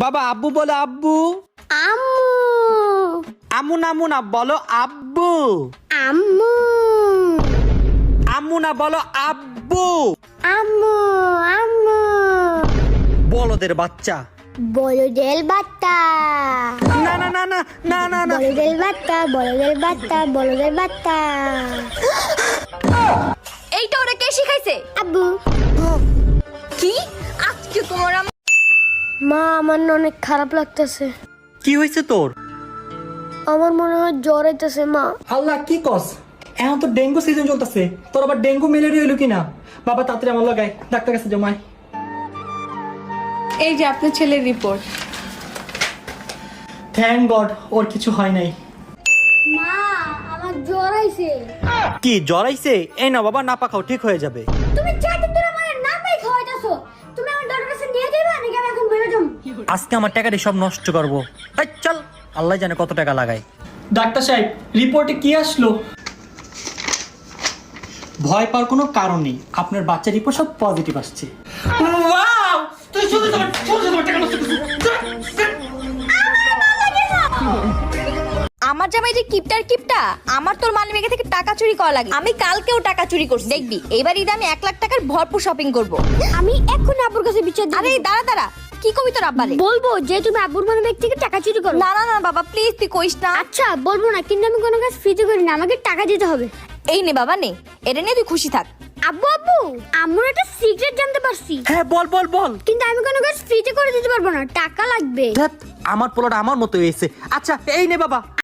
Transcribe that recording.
বাবা আব্বু বলো আব্বু। আম্মু আম্মু না আম্মু না বলো আব্বু। আম্মু আম্মু না বলো আব্বু। আম্মু আম্মু বলদের বাচ্চা। বলদের বাচ্চা না না না না না না না বলদের বাচ্চা বলদের বাচ্চা বলদের বাচ্চা। এইটা ওরা কে শিখাইছে? আব্বু কি আজকে তোমার মা আমার না অনেক খারাপ লাগতেছে। কি হয়েছে তোর? আমার মনে হয় জ্বর আইতেছে মা। আল্লাহ কি কস, এখন তো ডেঙ্গু সিজন চলতেছে, তোর আবার ডেঙ্গু ম্যালেরিয়া হইলো কিনা? বাবা তাড়াতাড়ি আমার লাগাই ডাক্তার কাছে জমায়। এই যে আপনার ছেলের রিপোর্ট। থ্যাংক গড ওর কিছু হয় নাই। মা আমার জ্বর আইছে। কি জ্বর আইছে? এই না বাবা না পাখাও ঠিক হয়ে যাবে। তুমি চারদিন ধরে আমার না পাই খাওয়াইতাছো। তুমি আমার ডক্টর কাছে নিয়ে যাইবা নাকি আমি এখন বেরো যাম? আজকে আমার টাকাটা সব নষ্ট করবো। তাই চল, আল্লাহ জানে কত টাকা লাগাই। ডাক্তার সাহেব রিপোর্টে কি আসলো? ভয় পাওয়ার কোনো কারণ নেই, আপনার বাচ্চার রিপোর্ট সব পজিটিভ আসছে। আমার জামাই যে কিপটার কিপটা, আমার তোর মানিব্যাগ থেকে টাকা চুরি করা লাগে। আমি কালকেও টাকা চুরি করছি, দেখবি এবার ঈদে আমি 1 লাখ টাকার ভরপুর শপিং করব। আমি এখন আব্বুর কাছে বিচার দিব। আরে দাঁড়া দাঁড়া, কি কবি তোর আব্বারে? বলবো যে তুমি আব্বুর মানিব্যাগ থেকে টাকা চুরি করো। না না না বাবা প্লিজ তুই কইস না। আচ্ছা বলবো না, কিন্তু আমি কোনো কাজ ফ্রিতে করি না, আমাকে টাকা দিতে হবে। এই নে বাবা নে, এটা নিয়ে তুই খুশি থাক। আব্বু আব্বু আম্মুর একটা সিক্রেট জানতে পারছি, হ্যাঁ বল বল বল। কিন্তু আমি কোনো কাজ ফ্রিতে করে দিতে পারবো না, টাকা লাগবে। ধ্যাৎ, আমার পোলাটা আমার মতো হয়েছে। আচ্ছা এই নে বাবা।